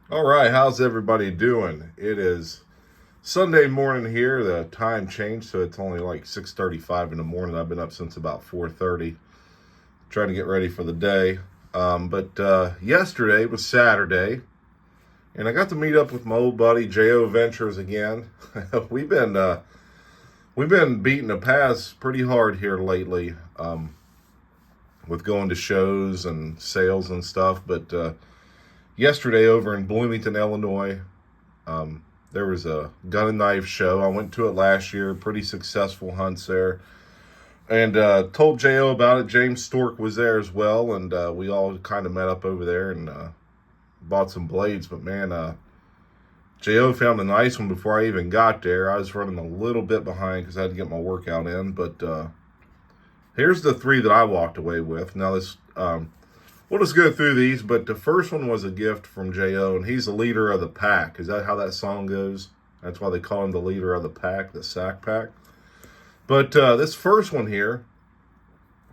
All right, how's everybody doing? It is Sunday morning here. The time changed, so it's only like 6:35 in the morning. I've been up since about 4:30, trying to get ready for the day. But yesterday was Saturday, and I got to meet up with my old buddy JO Ventures again. we've been uh, we've been beating the paths pretty hard here lately, with going to shows and sales and stuff. But yesterday over in Bloomington, Illinois. There was a gun and knife show. I went to it last year. Pretty successful hunts there. And told JO about it. James Stork was there as well. And we all kind of met up over there and bought some blades. But man, JO found a nice one before I even got there. I was running a little bit behind because I had to get my workout in. But here's the three that I walked away with. Now, we'll just go through these, but the first one was a gift from JO, and he's the leader of the pack. Is that how that song goes? That's why they call him the leader of the pack, the sack pack. But this first one here,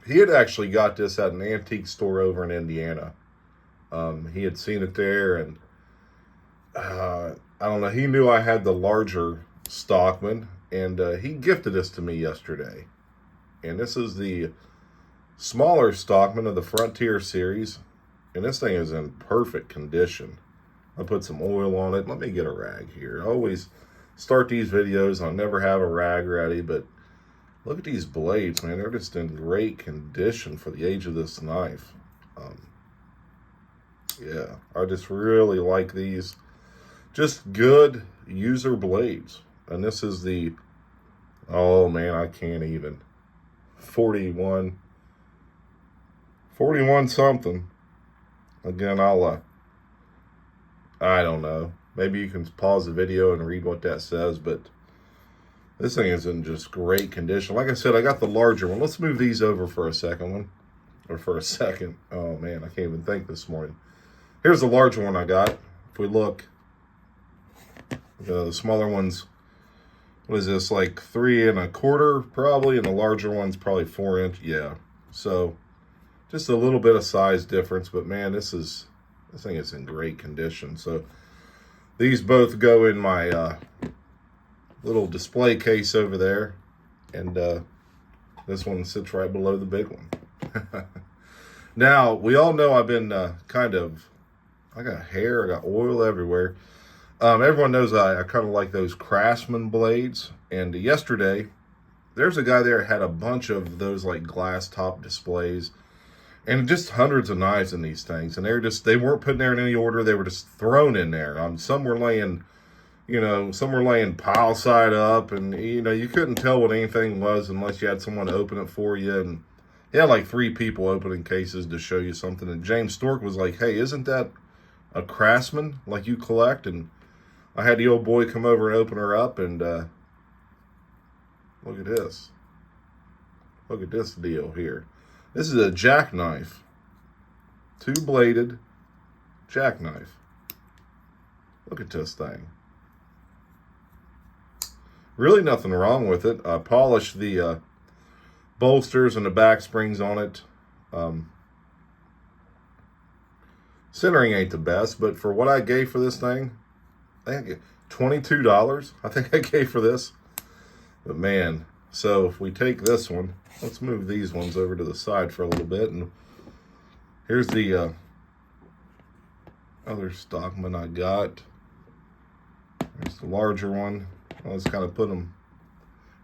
he had actually got this at an antique store over in Indiana. He had seen it there, and I don't know, he knew I had the larger Stockman, and he gifted this to me yesterday. And this is the smaller Stockman of the Frontier series, and this thing is in perfect condition. I put some oil on it. Let me get a rag here. I always start these videos, I never have a rag ready, but look at these blades, man. They're just in great condition for the age of this knife. Yeah, I just really like these. Just good user blades. And this is the, oh man, I can't even. 41 something. Again, I don't know. Maybe you can pause the video and read what that says, but this thing is in just great condition. Like I said, I got the larger one. Let's move these over for a second. Oh man, I can't even think this morning. Here's the larger one I got. If we look, the smaller one's, what is this, like 3¼ probably, and the larger one's probably 4 inch. Yeah, so just a little bit of size difference, but man, this thing is in great condition. So these both go in my little display case over there, and this one sits right below the big one. Now, we all know I've been I got hair, I got oil everywhere. Everyone knows I kind of like those Craftsman blades, and yesterday, there's a guy there that had a bunch of those like glass top displays, and just hundreds of knives in these things. And they weren't put in there in any order. They were just thrown in there. Some were laying, pile side up. And, you couldn't tell what anything was unless you had someone to open it for you. And he had like 3 people opening cases to show you something. And James Stork was like, hey, isn't that a Craftsman like you collect? And I had the old boy come over and open her up. And look at this. Look at this deal here. This is a jackknife, 2-bladed jackknife. Look at this thing. Really nothing wrong with it. I polished the bolsters and the back springs on it. Centering ain't the best, but for what I gave for this thing, I think $22, I think I gave for this. But man, so if we take this one, let's move these ones over to the side for a little bit. And here's the other Stockman I got. There's the larger one. Let's kind of put them.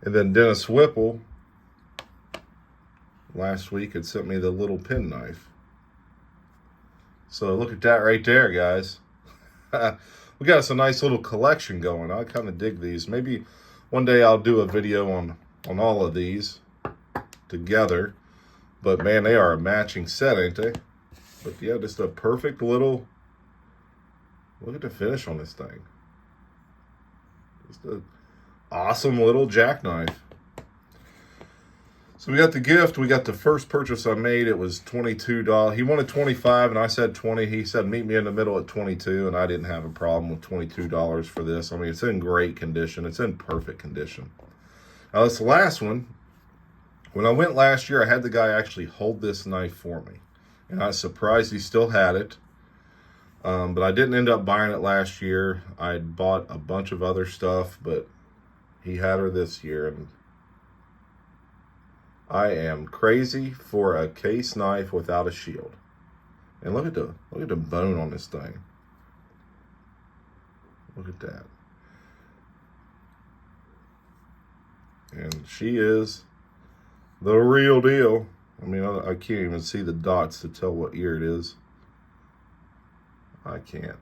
And then Dennis Whipple last week had sent me the little penknife. So look at that right there, guys. We got us a nice little collection going. I kind of dig these. Maybe one day I'll do a video on all of these together. But man, they are a matching set, ain't they? But yeah, just a perfect little, look at the finish on this thing. Just an awesome little jackknife. So we got the gift. We got the first purchase I made. It was $22. He wanted $25 and I said $20. He said meet me in the middle at $22, and I didn't have a problem with $22 for this. I mean, it's in great condition. It's in perfect condition. Now this last one, when I went last year, I had the guy actually hold this knife for me, and I was surprised he still had it. But I didn't end up buying it last year. I bought a bunch of other stuff, but he had her this year, and I am crazy for a case knife without a shield. And look at the bone on this thing. Look at that. And she is the real deal. I mean, I can't even see the dots to tell what year it is. I can't.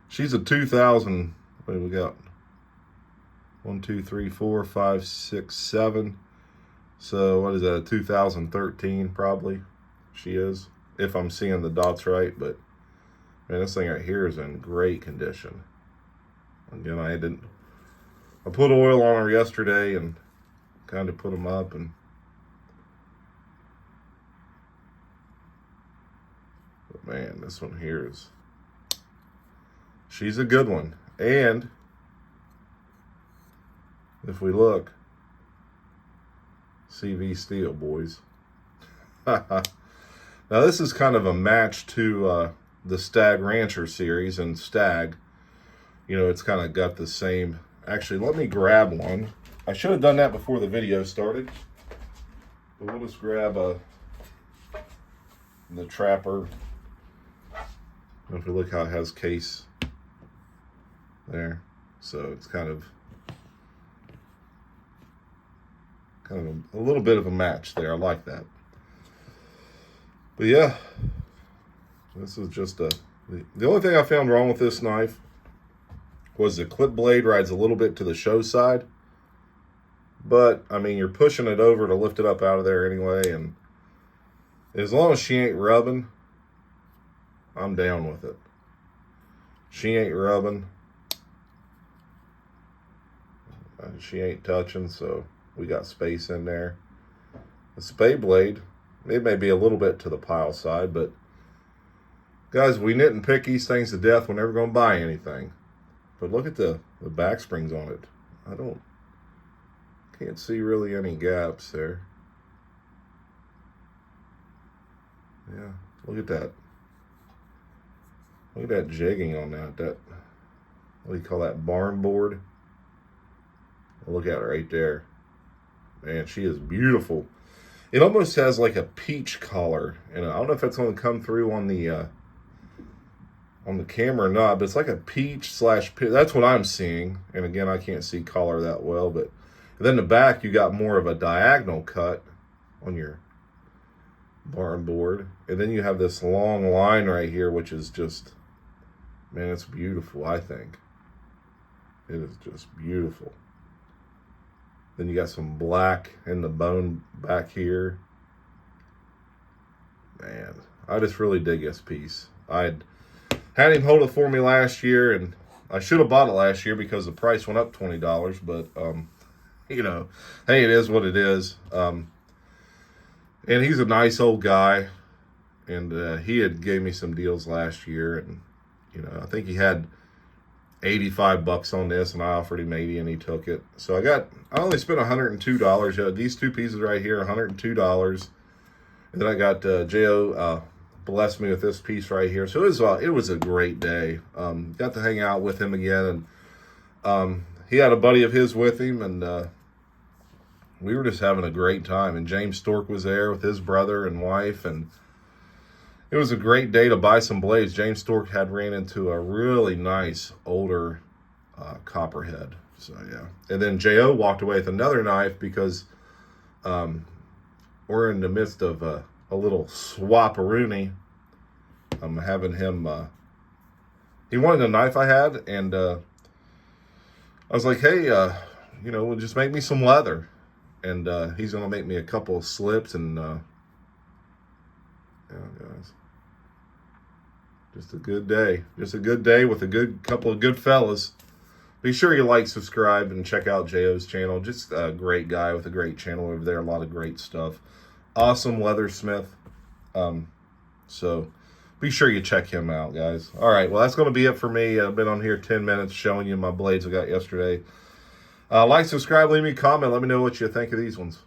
She's a 2000. What do we got? 1, 2, 3, 4, 5, 6, 7. So what is that? A 2013 probably. She is, if I'm seeing the dots right. But man, this thing right here is in great condition. Again, I put oil on her yesterday and kind of put them up, and but man, this one here she's a good one. And if we look, CV steel, boys. Now this is kind of a match to the Stag Rancher series, and Stag, you know, it's kind of got the same. Actually, let me grab one. I should have done that before the video started, but we'll just grab the Trapper. If we look how it has case there, so it's kind of a little bit of a match there. I like that. But yeah, this is just the only thing I found wrong with this knife was the clip blade rides a little bit to the show side. But I mean, you're pushing it over to lift it up out of there anyway, and as long as she ain't rubbing, I'm down with it. She ain't rubbing. She ain't touching, so we got space in there. The spade blade, it may be a little bit to the pile side, but guys, we knit and pick these things to death. We're never going to buy anything. But look at the back springs on it. Can't see really any gaps there. Yeah, look at that. Look at that jigging on that. What do you call that, barn board? Look at her right there. Man, she is beautiful. It almost has like a peach color, and I don't know if that's going to come through on the camera or not, but it's like a peach / that's what I'm seeing. And again, I can't see color that well, but then the back, you got more of a diagonal cut on your barn board, and then you have this long line right here, which is just, man, it's beautiful. I think it is just beautiful. Then you got some black in the bone back here. Man, I just really dig this piece. I had him hold it for me last year, and I should have bought it last year because the price went up $20, but you know, hey, it is what it is. And he's a nice old guy, and he had gave me some deals last year, and you know, I think he had $85 on this, and I offered him 80, and he took it. So I only spent $102. These two pieces right here, $102, and then I got JO blessed me with this piece right here. So it was a great day. Got to hang out with him again, and he had a buddy of his with him, and we were just having a great time. And James Stork was there with his brother and wife, and it was a great day to buy some blades. James Stork had ran into a really nice older copperhead. So yeah, and then JO walked away with another knife because we're in the midst of a little swap-a-rooney. I'm having him. He wanted a knife I had, and I was like, hey, you know, well, just make me some leather, and he's gonna make me a couple of slips, and yeah, guys. Just a good day. Just a good day with a couple of good fellas. Be sure you like, subscribe, and check out JO's channel. Just a great guy with a great channel over there. A lot of great stuff. Awesome leathersmith. So be sure you check him out, guys. All right, well, that's going to be it for me. I've been on here 10 minutes showing you my blades I got yesterday. Like, subscribe, leave me a comment. Let me know what you think of these ones.